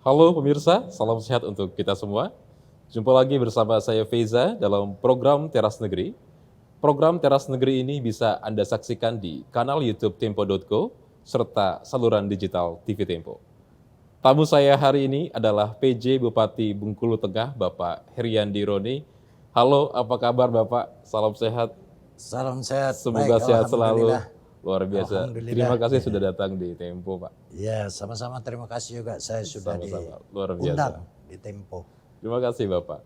Halo pemirsa, salam sehat untuk kita semua. Jumpa lagi bersama saya Feza dalam program Teras Negeri. Program Teras Negeri ini bisa Anda saksikan di kanal YouTube Tempo.co serta saluran digital TV Tempo. Tamu saya hari ini adalah PJ Bupati Bengkulu Tengah, Bapak Heriandi Roni. Halo, apa kabar Bapak? Salam sehat. Salam sehat, Semoga baik, sehat selalu. alhamdulillah. Luar biasa. Terima Alhamdulillah. kasih sudah datang di Tempo, Pak. Ya, sama-sama terima kasih juga saya sudah Sama-sama, luar biasa. diundang di Tempo. Terima kasih Bapak.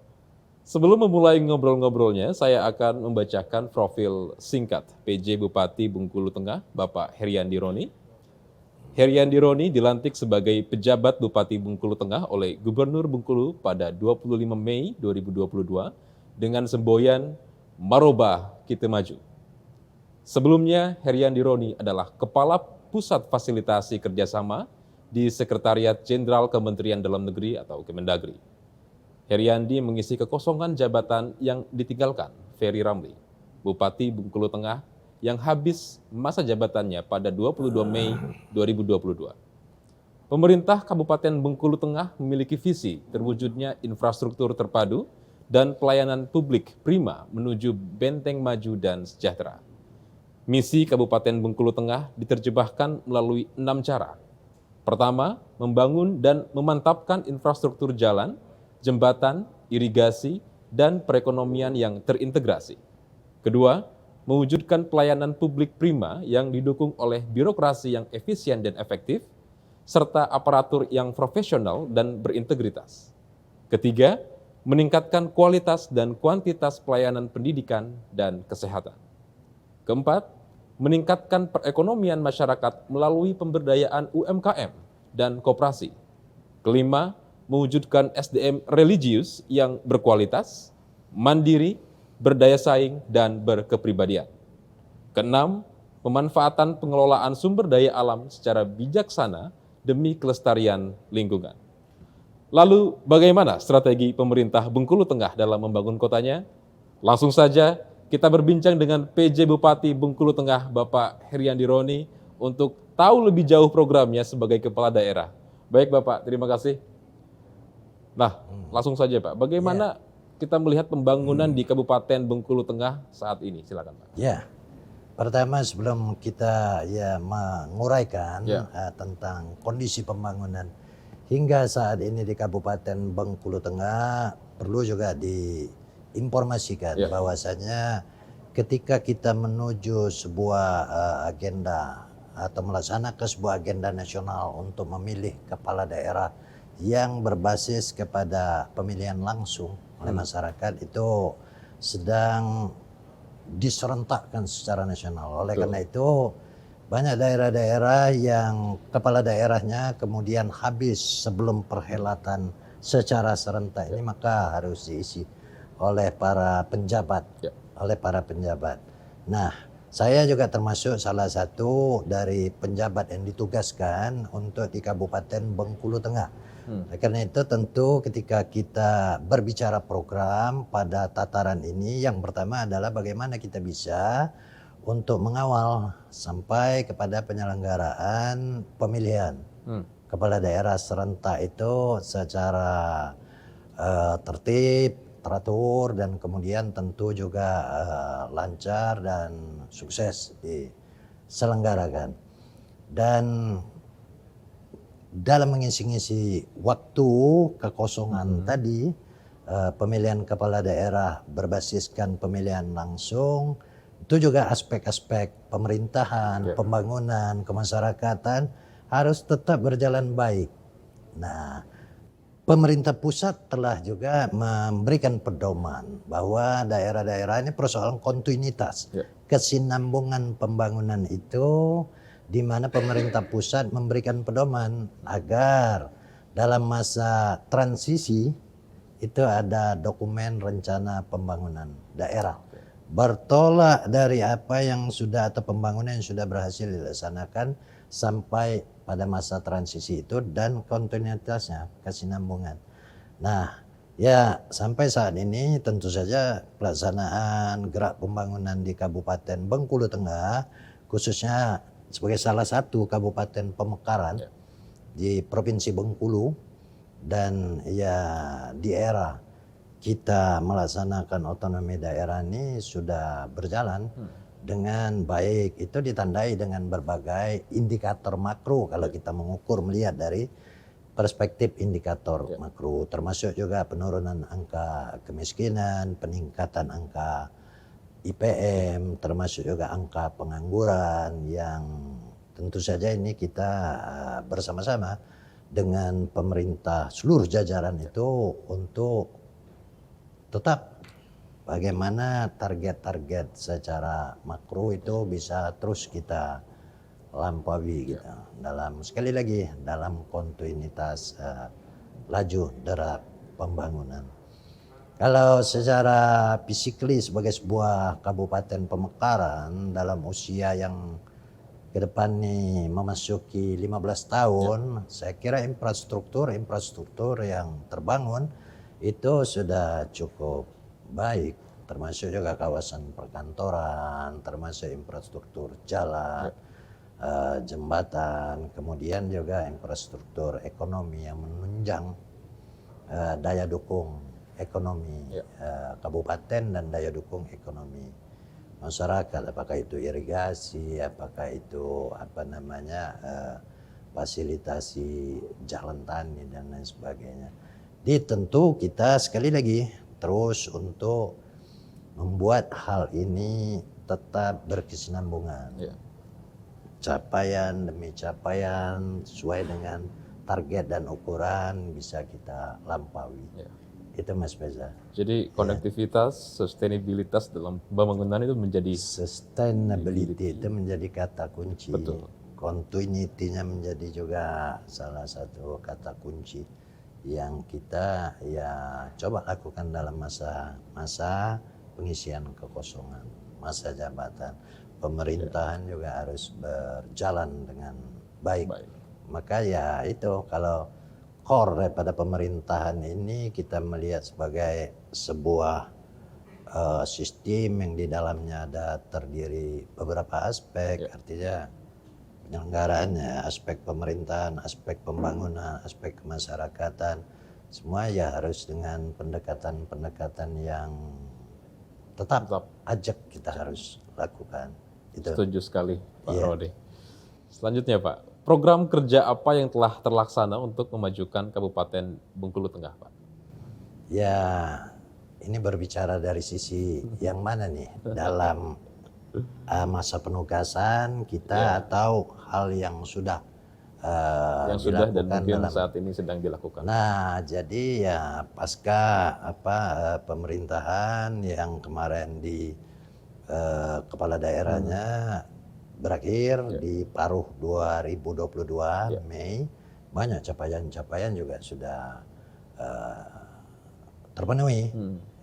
Sebelum memulai ngobrol-ngobrolnya, saya akan membacakan profil singkat PJ Bupati Bengkulu Tengah, Bapak Heriandi Roni. Heriandi Roni dilantik sebagai pejabat Bupati Bengkulu Tengah oleh Gubernur Bengkulu pada 25 Mei 2022 dengan semboyan Maroba Kita Maju. Sebelumnya, Heriandi Roni adalah Kepala Pusat Fasilitasi Kerjasama di Sekretariat Jenderal Kementerian Dalam Negeri atau Kemendagri. Heriandi mengisi kekosongan jabatan yang ditinggalkan Ferry Ramli, Bupati Bengkulu Tengah yang habis masa jabatannya pada 22 Mei 2022. Pemerintah Kabupaten Bengkulu Tengah memiliki visi terwujudnya infrastruktur terpadu dan pelayanan publik prima menuju benteng maju dan sejahtera. Misi Kabupaten Bengkulu Tengah diterjemahkan melalui 6 cara. Pertama, membangun dan memantapkan infrastruktur jalan, jembatan, irigasi, dan perekonomian yang terintegrasi. Kedua, mewujudkan pelayanan publik prima yang didukung oleh birokrasi yang efisien dan efektif, serta aparatur yang profesional dan berintegritas. Ketiga, meningkatkan kualitas dan kuantitas pelayanan pendidikan dan kesehatan. Keempat, meningkatkan perekonomian masyarakat melalui pemberdayaan UMKM dan koperasi. Kelima, mewujudkan SDM religius yang berkualitas, mandiri, berdaya saing, dan berkepribadian. Keenam, pemanfaatan pengelolaan sumber daya alam secara bijaksana demi kelestarian lingkungan. Lalu, bagaimana strategi pemerintah Bengkulu Tengah dalam membangun kotanya? Langsung saja, kita berbincang dengan PJ Bupati Bengkulu Tengah, Bapak Heriandi Roni, untuk tahu lebih jauh programnya sebagai kepala daerah. Baik Bapak, terima kasih. Nah, langsung saja Pak, bagaimana kita melihat pembangunan di Kabupaten Bengkulu Tengah saat ini? Silakan Pak. Ya, pertama sebelum kita menguraikan tentang kondisi pembangunan hingga saat ini di Kabupaten Bengkulu Tengah, perlu juga diinformasikan bahwasanya ketika kita menuju sebuah agenda atau melaksanakan sebuah agenda nasional untuk memilih kepala daerah yang berbasis kepada pemilihan langsung oleh masyarakat itu sedang diserentakkan secara nasional. Oleh karena itu banyak daerah-daerah yang kepala daerahnya kemudian habis sebelum perhelatan secara serentak ini, maka harus diisi oleh para penjabat, Nah, saya juga termasuk salah satu dari penjabat yang ditugaskan untuk di Kabupaten Bengkulu Tengah. Karena itu tentu ketika kita berbicara program pada tataran ini, yang pertama adalah bagaimana kita bisa untuk mengawal sampai kepada penyelenggaraan pemilihan kepala daerah serentak itu secara tertib, teratur, dan kemudian tentu juga lancar dan sukses diselenggarakan. Dan dalam mengisi-ngisi waktu kekosongan tadi, pemilihan kepala daerah berbasiskan pemilihan langsung, itu juga aspek-aspek pemerintahan, pembangunan, kemasyarakatan harus tetap berjalan baik. Nah, pemerintah pusat telah juga memberikan pedoman bahwa daerah-daerah ini persoalan kontinuitas, kesinambungan pembangunan itu, di mana pemerintah pusat memberikan pedoman agar dalam masa transisi itu ada dokumen rencana pembangunan daerah. Bertolak dari apa yang sudah atau pembangunan yang sudah berhasil dilaksanakan sampai pada masa transisi itu dan kontinuitasnya, kesinambungan. Nah, ya sampai saat ini tentu saja pelaksanaan gerak pembangunan di Kabupaten Bengkulu Tengah, khususnya sebagai salah satu kabupaten pemekaran di Provinsi Bengkulu, Dan ya di era kita melaksanakan otonomi daerah ini sudah berjalan dengan baik. Itu ditandai dengan berbagai indikator makro kalau kita mengukur melihat dari perspektif indikator makro, termasuk juga penurunan angka kemiskinan, peningkatan angka IPM, termasuk juga angka pengangguran yang tentu saja ini kita bersama-sama dengan pemerintah seluruh jajaran itu untuk tetap bagaimana target-target secara makro itu bisa terus kita lampaui gitu. Dalam sekali lagi dalam kontinuitas laju derap pembangunan. Kalau secara fisikly sebagai sebuah kabupaten pemekaran dalam usia yang ke depan nih memasuki 15 tahun, saya kira infrastruktur yang terbangun itu sudah cukup baik, termasuk juga kawasan perkantoran, termasuk infrastruktur jalan, jembatan, kemudian juga infrastruktur ekonomi yang menunjang daya dukung ekonomi kabupaten dan daya dukung ekonomi masyarakat, apakah itu irigasi, apakah itu fasilitasi jalan tani dan lain sebagainya. Jadi tentu kita sekali lagi terus untuk membuat hal ini tetap berkesinambungan. Capaian demi capaian sesuai dengan target dan ukuran bisa kita lampaui. Itu Mas Beza. Jadi konektivitas, sustainabilitas dalam pembangunan itu menjadi sustainability itu menjadi kata kunci. Betul. Continuity-nya menjadi juga salah satu kata kunci yang kita ya coba lakukan dalam masa pengisian kekosongan, masa jabatan. Pemerintahan juga harus berjalan dengan baik. Maka ya itu kalau core daripada pemerintahan ini kita melihat sebagai sebuah sistem yang di dalamnya ada terdiri beberapa aspek, artinya penyelenggaraannya, aspek pemerintahan, aspek pembangunan, aspek kemasyarakatan, semua ya harus dengan pendekatan-pendekatan yang tetap ajak kita harus lakukan. Itu. Setuju sekali Pak Rode. Selanjutnya Pak, program kerja apa yang telah terlaksana untuk memajukan Kabupaten Bengkulu Tengah, Pak? Ya, ini berbicara dari sisi yang mana nih? Dalam masa penugasan kita atau hal yang sudah yang sudah dan mungkin saat ini sedang dilakukan. Nah, jadi ya pasca pemerintahan yang kemarin di kepala daerahnya berakhir di paruh 2022 Mei, banyak capaian-capaian juga sudah terpenuhi.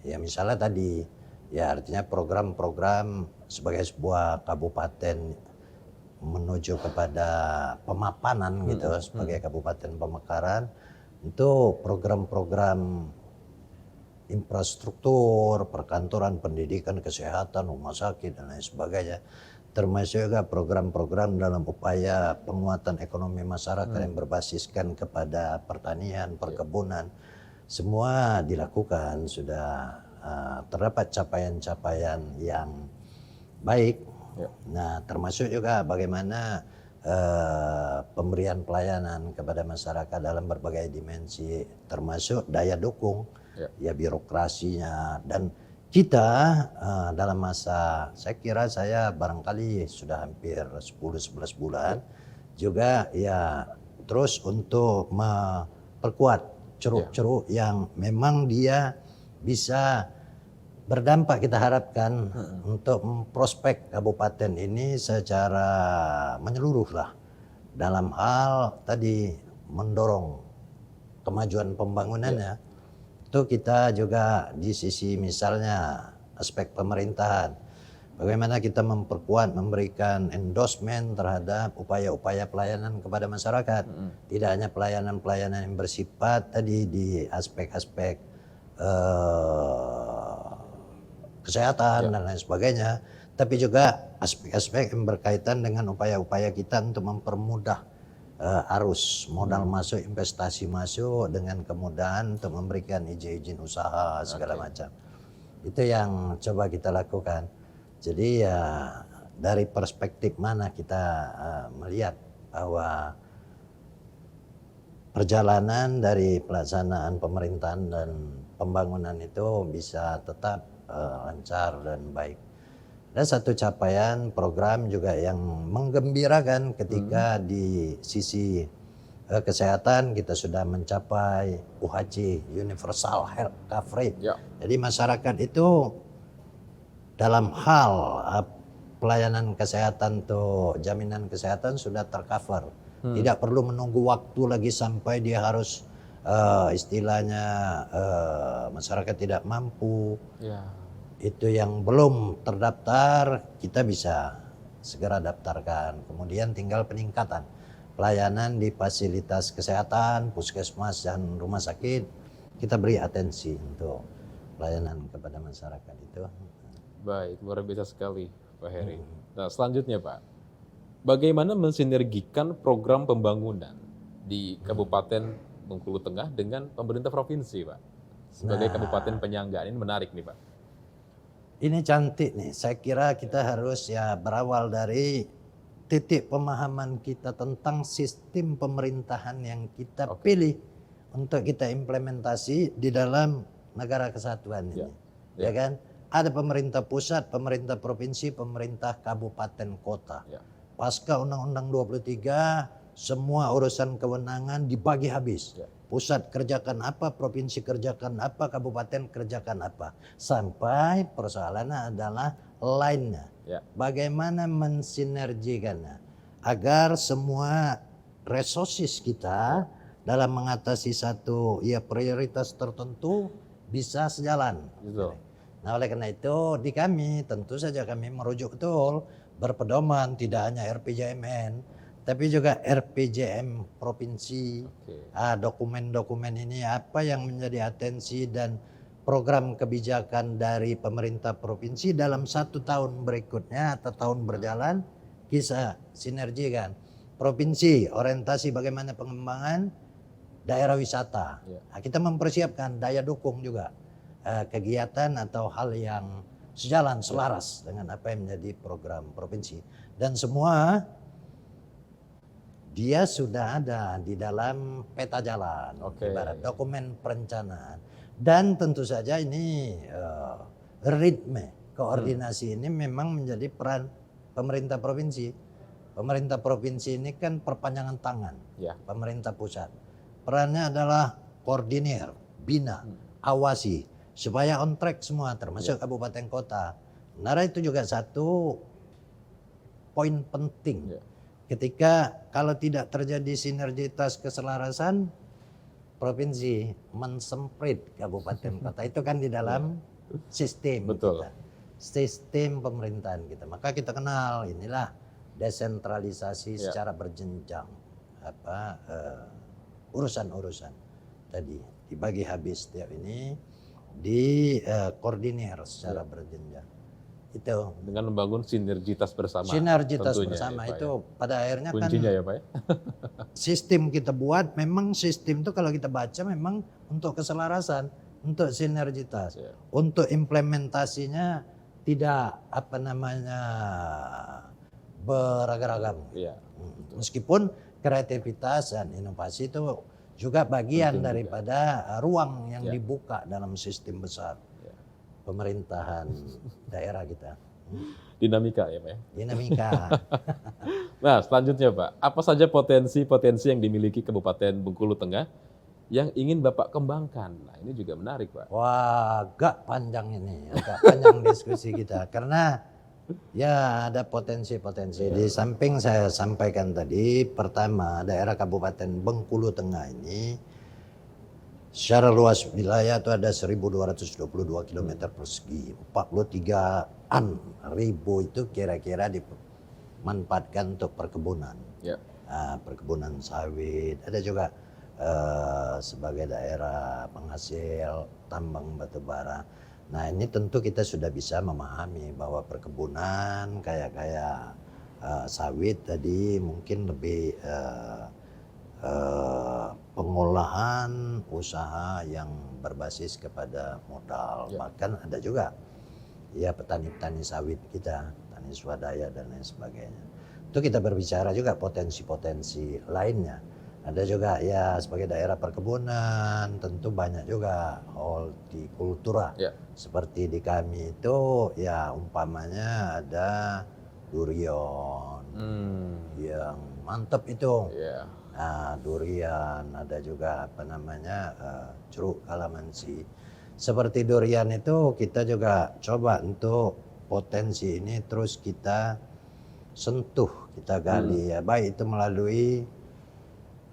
Ya misalnya tadi, ya artinya program-program sebagai sebuah kabupaten menuju kepada pemapanan gitu sebagai kabupaten pemekaran, itu program-program infrastruktur, perkantoran, pendidikan, kesehatan, rumah sakit dan lain sebagainya, termasuk juga program-program dalam upaya penguatan ekonomi masyarakat yang berbasiskan kepada pertanian, perkebunan, semua dilakukan, sudah terdapat capaian-capaian yang baik. Nah, termasuk juga bagaimana pemberian pelayanan kepada masyarakat dalam berbagai dimensi, termasuk daya dukung, ya birokrasinya, dan kita dalam masa, saya kira saya barangkali sudah hampir 10-11 bulan juga ya terus untuk memperkuat ceruk-ceruk yang memang dia bisa berdampak, kita harapkan untuk memprospek kabupaten ini secara menyeluruh lah dalam hal tadi mendorong kemajuan pembangunannya. Itu kita juga di sisi misalnya aspek pemerintahan, bagaimana kita memperkuat, memberikan endorsement terhadap upaya-upaya pelayanan kepada masyarakat. Tidak hanya pelayanan-pelayanan yang bersifat tadi di aspek-aspek kesehatan dan lain sebagainya, tapi juga aspek-aspek yang berkaitan dengan upaya-upaya kita untuk mempermudah arus modal masuk, investasi masuk dengan kemudahan untuk memberikan izin usaha segala macam. Itu yang coba kita lakukan. Jadi ya dari perspektif mana kita melihat bahwa perjalanan dari pelaksanaan pemerintahan dan pembangunan itu bisa tetap lancar dan baik. Ada satu capaian program juga yang menggembirakan ketika di sisi kesehatan kita sudah mencapai UHC, Universal Health Coverage. Jadi masyarakat itu dalam hal pelayanan kesehatan atau jaminan kesehatan sudah tercover. Tidak perlu menunggu waktu lagi sampai dia harus istilahnya masyarakat tidak mampu. Itu yang belum terdaftar kita bisa segera daftarkan. Kemudian tinggal peningkatan pelayanan di fasilitas kesehatan, puskesmas dan rumah sakit. Kita beri atensi untuk pelayanan kepada masyarakat itu. Baik, luar biasa sekali Pak Heri. Nah selanjutnya Pak, bagaimana mensinergikan program pembangunan di Kabupaten Bengkulu Tengah dengan pemerintah provinsi Pak? Sebagai kabupaten penyangga, ini menarik nih Pak. Ini cantik nih, saya kira kita harus ya berawal dari titik pemahaman kita tentang sistem pemerintahan yang kita pilih untuk kita implementasi di dalam negara kesatuan ini. Ya kan? Ada pemerintah pusat, pemerintah provinsi, pemerintah kabupaten kota. Pasca Undang-Undang 23, semua urusan kewenangan dibagi habis. Pusat kerjakan apa, provinsi kerjakan apa, kabupaten kerjakan apa. Sampai persoalannya adalah lainnya. Bagaimana mensinergikannya agar semua resources kita dalam mengatasi satu prioritas tertentu bisa sejalan. Nah oleh karena itu di kami tentu saja kami merujuk betul berpedoman tidak hanya RPJMN tapi juga RPJM provinsi. Dokumen-dokumen ini apa yang menjadi atensi dan program kebijakan dari pemerintah provinsi dalam 1 tahun berikutnya atau tahun berjalan bisa sinergikan. Provinsi orientasi bagaimana pengembangan daerah wisata. Nah, kita mempersiapkan daya dukung juga kegiatan atau hal yang sejalan selaras dengan apa yang menjadi program provinsi. Dan semua dia sudah ada di dalam peta jalan, ibarat dokumen perencanaan. Dan tentu saja ini ritme, koordinasi ini memang menjadi peran pemerintah provinsi. Pemerintah provinsi ini kan perpanjangan tangan pemerintah pusat. Perannya adalah koordinir, bina, awasi, supaya on track semua termasuk kabupaten kota. Nah itu juga satu poin penting. Ketika kalau tidak terjadi sinergitas keselarasan, provinsi mensemprit kabupaten kota itu kan di dalam sistem kita, sistem pemerintahan kita. Maka kita kenal inilah desentralisasi secara berjenjang, urusan-urusan tadi dibagi habis setiap ini koordinir secara berjenjang. Itu dengan membangun sinergitas bersama. Sinergitas bersama itu pada akhirnya kuncinya kan ya Pak ya. Sistem kita buat memang sistem itu kalau kita baca memang untuk keselarasan, untuk sinergitas, untuk implementasinya tidak beragam-ragam. Meskipun kreativitas dan inovasi itu juga bagian daripada ruang yang dibuka dalam sistem besar pemerintahan daerah kita. Dinamika ya Pak ya? Dinamika. Nah selanjutnya Pak, apa saja potensi-potensi yang dimiliki Kabupaten Bengkulu Tengah yang ingin Bapak kembangkan? Nah ini juga menarik Pak. Wah agak panjang ini, agak panjang diskusi kita. Karena ya ada potensi-potensi. Di samping saya sampaikan tadi, pertama daerah Kabupaten Bengkulu Tengah ini secara luas wilayah itu ada 1.222 km persegi, 43-an ribu itu kira-kira dimanfaatkan untuk perkebunan, perkebunan sawit, ada juga sebagai daerah penghasil tambang batu bara. Nah ini tentu kita sudah bisa memahami bahwa perkebunan kayak sawit tadi mungkin lebih pengolahan usaha yang berbasis kepada modal. Bahkan ada juga ya petani-petani sawit kita, petani swadaya dan lain sebagainya. Itu kita berbicara juga potensi-potensi lainnya. Ada juga ya sebagai daerah perkebunan tentu banyak juga hortikultura. Seperti di kami itu ya umpamanya ada durian yang mantap itu. Nah, durian, ada juga apa namanya jeruk kalamansi. Seperti durian itu kita juga coba untuk potensi ini terus kita sentuh, kita gali ya, baik itu melalui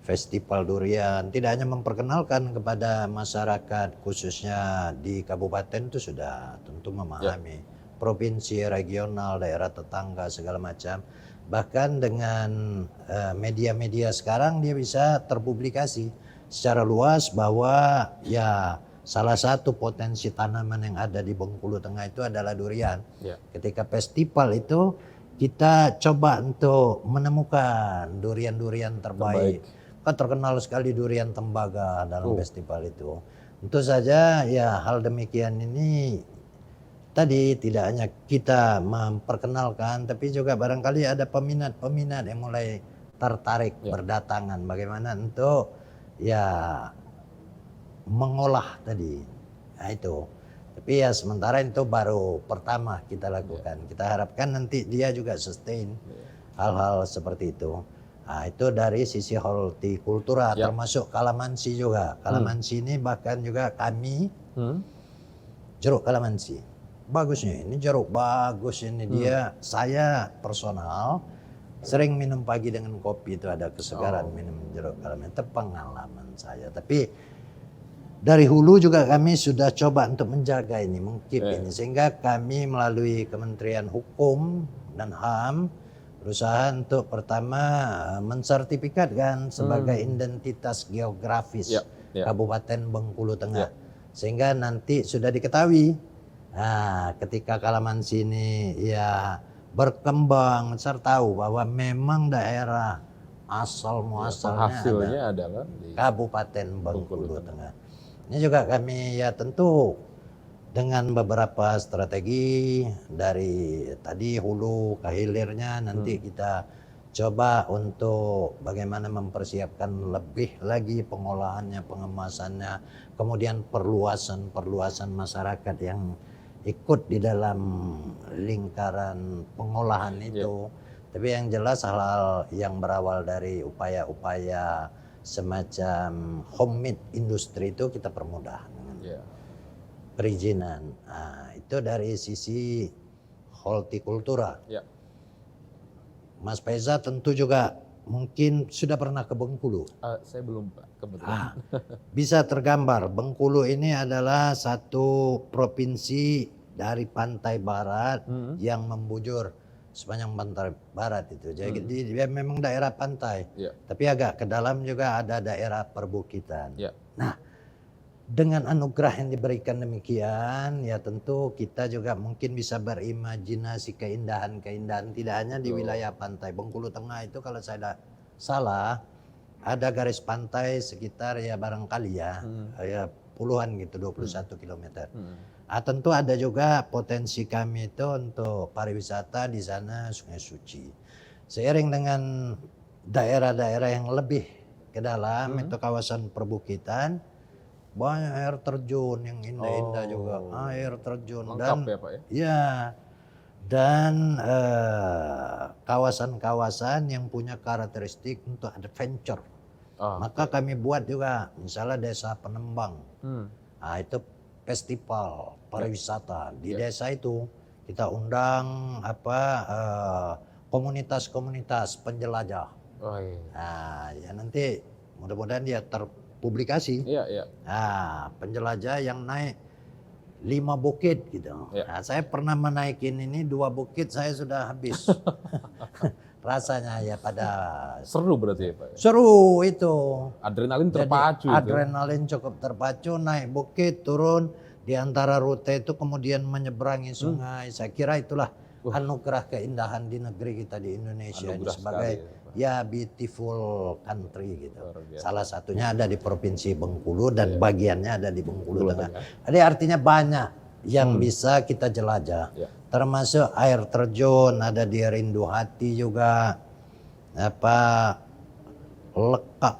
festival durian, tidak hanya memperkenalkan kepada masyarakat khususnya di kabupaten itu sudah tentu memahami, provinsi, regional, daerah tetangga segala macam. Bahkan dengan media-media sekarang dia bisa terpublikasi secara luas bahwa ya salah satu potensi tanaman yang ada di Bengkulu Tengah itu adalah durian. Ketika festival itu kita coba untuk menemukan durian-durian terbaik. Kan terkenal sekali durian tembaga dalam festival itu. Tentu saja ya hal demikian ini tadi tidak hanya kita memperkenalkan, tapi juga barangkali ada peminat-peminat yang mulai tertarik berdatangan. Bagaimana untuk ya mengolah tadi. Nah itu. Tapi ya sementara itu baru pertama kita lakukan. Kita harapkan nanti dia juga sustain hal-hal seperti itu. Nah, itu dari sisi hortikultura termasuk kalamansi juga. Kalamansi ini bahkan juga kami jeruk kalamansi. Bagusnya ini jeruk bagus ini dia. Saya personal sering minum pagi dengan kopi itu ada kesegaran minum jeruk kalamansi. Itu pengalaman saya. Tapi dari hulu juga kami sudah coba untuk menjaga ini, mengkeep ini, sehingga kami melalui Kementerian Hukum dan HAM berusaha untuk pertama mensertifikatkan sebagai identitas geografis Kabupaten Bengkulu Tengah, sehingga nanti sudah diketahui. Nah, ketika kalamansi ini ya berkembang, saya tahu bahwa memang daerah asal muasalnya adalah di Kabupaten Bengkulu Tengah. Ini juga kami ya tentu dengan beberapa strategi dari tadi hulu ke hilirnya nanti kita coba untuk bagaimana mempersiapkan lebih lagi pengolahannya, pengemasannya, kemudian perluasan masyarakat yang ikut di dalam lingkaran pengolahan itu. Tapi yang jelas hal-hal yang berawal dari upaya-upaya semacam homemade industri itu kita permudah dengan perizinan. Nah, itu dari sisi hortikultura. Mas Faiza tentu juga mungkin sudah pernah ke Bengkulu. Saya belum, Pak, kebetulan. Bisa tergambar, Bengkulu ini adalah satu provinsi dari pantai barat yang membujur sepanjang pantai barat itu. Jadi dia memang daerah pantai, tapi agak ke dalam juga ada daerah perbukitan. Nah, dengan anugerah yang diberikan demikian, ya tentu kita juga mungkin bisa berimajinasi keindahan-keindahan tidak hanya di wilayah pantai. Bengkulu Tengah itu kalau saya tidak salah ada garis pantai sekitar ya barangkali ya puluhan gitu, 21 km. Tentu ada juga potensi kami itu untuk pariwisata di sana Sungai Suci. Seiring dengan daerah-daerah yang lebih ke dalam itu kawasan perbukitan, banyak air terjun yang indah-indah juga, air terjun. Lengkap dan ya, Pak, dan kawasan-kawasan yang punya karakteristik untuk adventure. Maka kami buat juga misalnya desa Penembang. Nah, itu festival pariwisata di desa itu kita undang komunitas-komunitas penjelajah. Nah, ya nanti mudah-mudahan dia terpublikasi. Nah, penjelajah yang naik 5 bukit gitu. Nah, saya pernah menaikin ini 2 bukit saya sudah habis. Rasanya ya pada seru berarti ya, Pak. Seru itu. Adrenalin terpacu. Jadi, adrenalin cukup terpacu, naik bukit, turun di antara rute itu kemudian menyeberangi sungai. Saya kira itulah anugerah keindahan di negeri kita di Indonesia ini sebagai ya beautiful country gitu. Luar biasa. Salah satunya ada di Provinsi Bengkulu dan bagiannya ada di Bengkulu Bengkulu Tengah. Tengah. Jadi artinya banyak yang bisa kita jelajah. Ya. Termasuk air terjun ada di Rindu Hati juga. Apa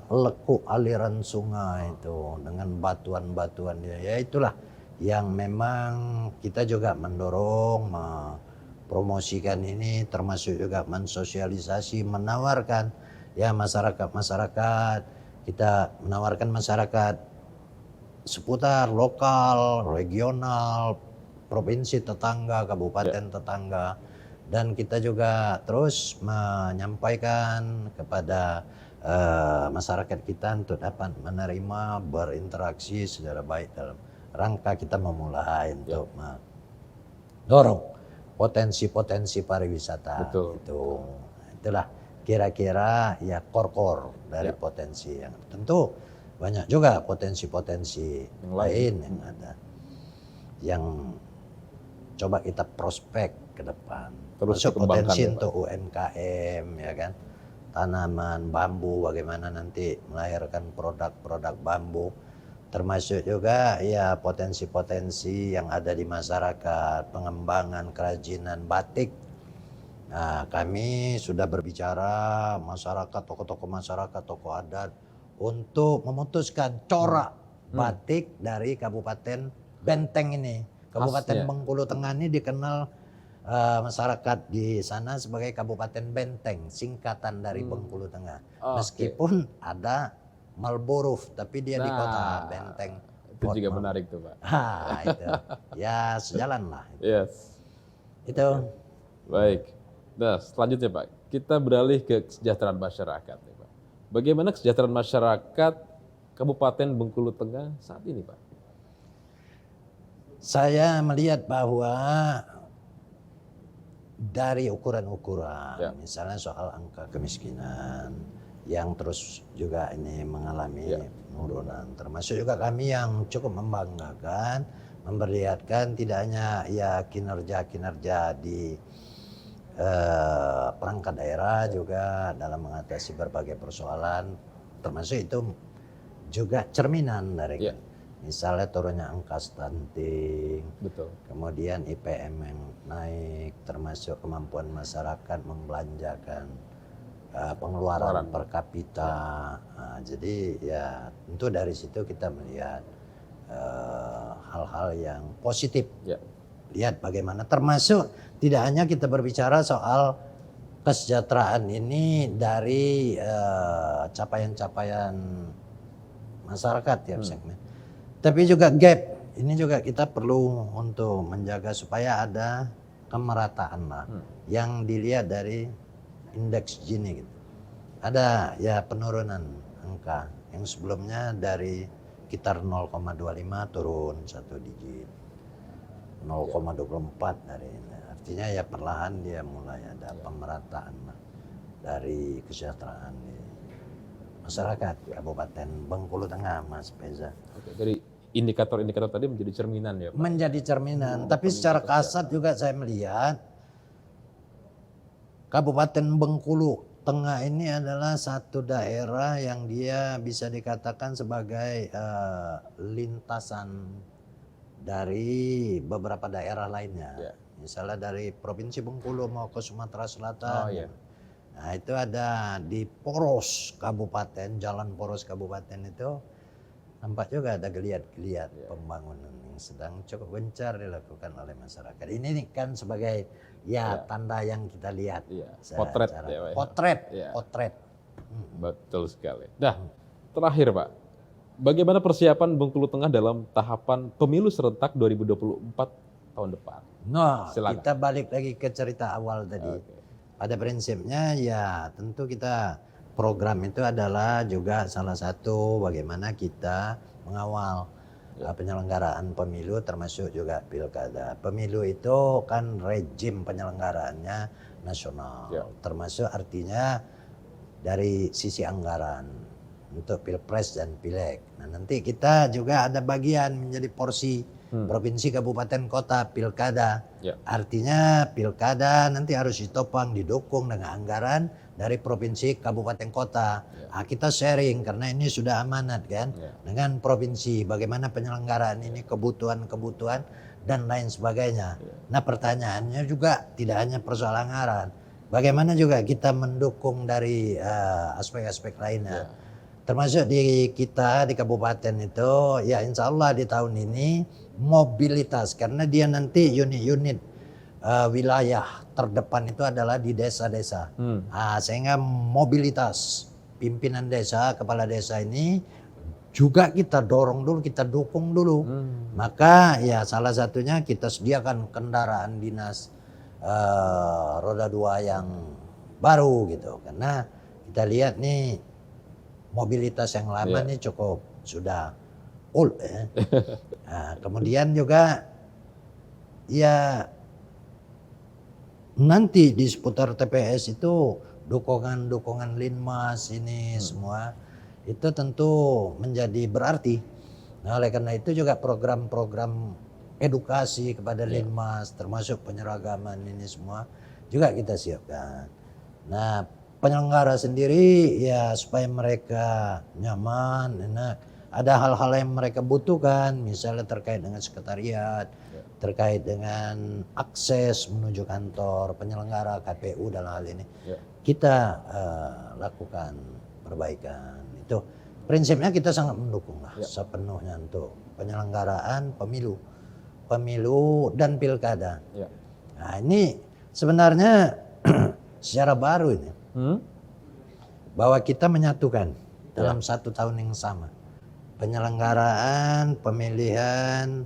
lekuk aliran sungai itu dengan batuan-batuan ya itulah yang memang kita juga mendorong mempromosikan ini, termasuk juga mensosialisasi, menawarkan ya masyarakat kita menawarkan masyarakat seputar lokal, regional, provinsi tetangga, kabupaten tetangga. Dan kita juga terus menyampaikan kepada masyarakat kita untuk dapat menerima, berinteraksi secara baik dalam rangka kita memulai untuk mendorong potensi-potensi pariwisata. Betul. Itulah kira-kira ya core dari potensi yang tentu banyak juga potensi-potensi lain yang ada yang coba kita prospek ke depan. Terus Masuk dikembangkan potensi ya, Pak. untuk UMKM ya kan, tanaman bambu bagaimana nanti melahirkan produk-produk bambu, termasuk juga ya potensi-potensi yang ada di masyarakat, pengembangan kerajinan batik. Nah, kami sudah berbicara masyarakat, tokoh-tokoh masyarakat, tokoh adat untuk memutuskan corak batik dari Kabupaten Benteng ini. Kabupaten Khasnya. Bengkulu Tengah ini dikenal masyarakat di sana sebagai Kabupaten Benteng, singkatan dari Bengkulu Tengah. Meskipun ada Marlborough, tapi dia di kota Benteng. Itu juga menarik tuh, Pak. Itu. Ya sejalan lah. Yes. Itu. Baik. Nah, selanjutnya Pak, kita beralih ke kesejahteraan masyarakat nih, Pak. Bagaimana kesejahteraan masyarakat Kabupaten Bengkulu Tengah saat ini, Pak? Saya melihat bahwa dari ukuran-ukuran, misalnya soal angka kemiskinan yang terus juga ini mengalami penurunan, termasuk juga kami yang cukup membanggakan, memperlihatkan tidak hanya ya kinerja-kinerja di perangkat daerah juga dalam mengatasi berbagai persoalan, termasuk itu juga cerminan dari misalnya turunnya angka stunting, betul, kemudian IPM yang naik, termasuk kemampuan masyarakat membelanjakan pengeluaran per kapita. Nah, jadi ya tentu dari situ kita melihat hal-hal yang positif. Lihat bagaimana, termasuk tidak hanya kita berbicara soal kesejahteraan ini dari capaian-capaian masyarakat tiap segmen. Tapi juga gap, ini juga kita perlu untuk menjaga supaya ada kemerataan lah. Yang dilihat dari indeks Gini gitu. Ada ya penurunan angka yang sebelumnya dari sekitar 0,25 turun 1 digit. 0,24 dari ini. Artinya ya perlahan dia mulai ada pemerataan lah dari kesejahteraan di masyarakat Kabupaten Bengkulu Tengah, Mas Peza. Oke, jadi indikator-indikator tadi menjadi cerminan ya Pak? Menjadi cerminan, tapi secara kasat juga saya melihat Kabupaten Bengkulu Tengah ini adalah satu daerah yang dia bisa dikatakan sebagai lintasan dari beberapa daerah lainnya. Misalnya dari Provinsi Bengkulu mau ke Sumatera Selatan. Nah itu ada di poros kabupaten, jalan poros kabupaten itu nampak juga ada geliat-geliat pembangunan yang sedang cukup gencar dilakukan oleh masyarakat. Ini kan sebagai tanda yang kita lihat. Potret. Potret. Betul sekali. Nah terakhir Pak, bagaimana persiapan Bengkulu Tengah dalam tahapan pemilu serentak 2024 tahun depan? Nah, silakan. Kita balik lagi ke cerita awal tadi. Pada prinsipnya ya tentu kita program itu adalah juga salah satu bagaimana kita mengawal penyelenggaraan pemilu termasuk juga pilkada. Pemilu itu kan rejim penyelenggaraannya nasional, termasuk artinya dari sisi anggaran untuk pilpres dan pileg. Nah nanti kita juga ada bagian menjadi porsi provinsi, kabupaten, kota, pilkada. Artinya pilkada nanti harus ditopang, didukung dengan anggaran dari provinsi, kabupaten, kota. Nah, kita sharing karena ini sudah amanat kan dengan provinsi. Bagaimana penyelenggaraan ini, kebutuhan-kebutuhan dan lain sebagainya. Nah, pertanyaannya juga tidak hanya persoalan anggaran. Bagaimana juga kita mendukung dari aspek-aspek lainnya. Termasuk di kita di kabupaten itu, ya insya Allah di tahun ini mobilitas. Karena dia nanti unit-unit wilayah terdepan itu adalah di desa-desa. Sehingga mobilitas pimpinan desa, kepala desa ini juga kita dorong dulu, kita dukung dulu. Maka ya salah satunya kita sediakan kendaraan dinas roda 2 yang baru gitu. Karena kita lihat nih mobilitas yang lama nih cukup sudah old ya. Nah, kemudian juga ya nanti di seputar TPS itu dukungan Linmas ini semua itu tentu menjadi berarti. Nah, oleh karena itu juga program-program edukasi kepada Linmas termasuk penyeragaman ini semua juga kita siapkan. Nah, penyelenggara sendiri ya supaya mereka nyaman, enak. Ada hal-hal yang mereka butuhkan, misalnya terkait dengan sekretariat, terkait dengan akses menuju kantor penyelenggara KPU dalam hal ini. Kita lakukan perbaikan. Itu prinsipnya kita sangat mendukung lah sepenuhnya untuk penyelenggaraan pemilu dan pilkada. Nah, ini sebenarnya secara baru ini. Bahwa kita menyatukan dalam 1 tahun yang sama penyelenggaraan pemilihan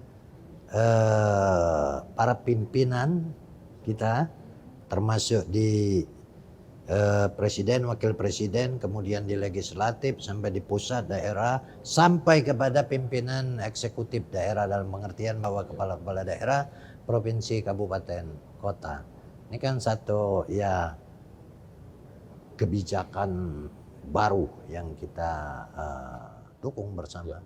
para pimpinan kita termasuk di presiden, wakil presiden, kemudian di legislatif sampai di pusat daerah sampai kepada pimpinan eksekutif daerah dalam pengertian bahwa kepala-kepala daerah provinsi, kabupaten, kota. Ini kan satu ya kebijakan baru yang kita dukung bersama.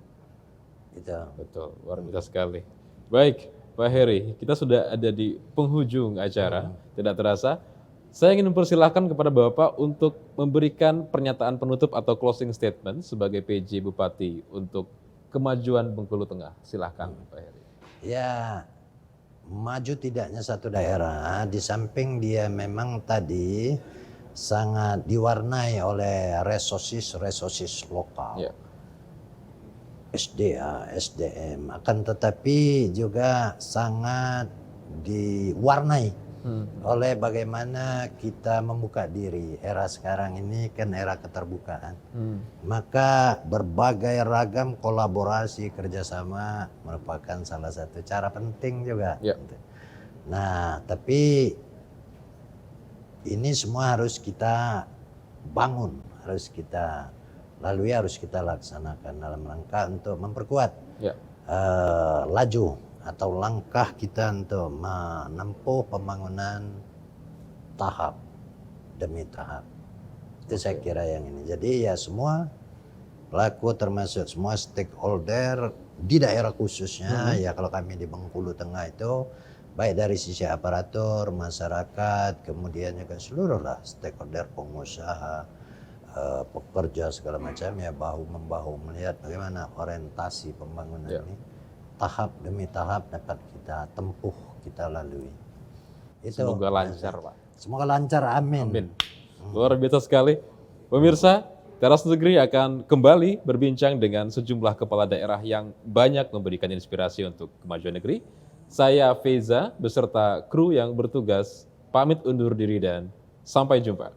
Itu. Betul, luar biasa sekali. Baik, Pak Heri, kita sudah ada di penghujung acara. Tidak terasa, saya ingin mempersilahkan kepada Bapak untuk memberikan pernyataan penutup atau closing statement sebagai PJ Bupati untuk kemajuan Bengkulu Tengah. Silahkan, Pak Heri. Ya, maju tidaknya satu daerah, di samping dia memang tadi sangat diwarnai oleh resources lokal, SDA, SDM, akan tetapi juga sangat diwarnai oleh bagaimana kita membuka diri. Era sekarang ini kan era keterbukaan, maka berbagai ragam kolaborasi kerjasama merupakan salah satu cara penting juga. Nah, tapi ini semua harus kita bangun, harus kita lalui, harus kita laksanakan dalam rangka untuk memperkuat laju atau langkah kita untuk menempuh pembangunan tahap demi tahap. Itu saya kira yang ini. Jadi ya semua pelaku termasuk semua stakeholder di daerah khususnya, ya kalau kami di Bengkulu Tengah itu baik dari sisi aparatur, masyarakat, kemudian juga seluruh lah stakeholder, pengusaha, pekerja segala macam ya bahu-membahu melihat bagaimana orientasi pembangunan ini tahap demi tahap dapat kita tempuh, kita lalui. Itu semoga lancar, Pak. Semoga lancar, amin. Amin. Luar biasa sekali. Pemirsa, Teras Negeri akan kembali berbincang dengan sejumlah kepala daerah yang banyak memberikan inspirasi untuk kemajuan negeri. Saya Feza beserta kru yang bertugas pamit undur diri dan sampai jumpa.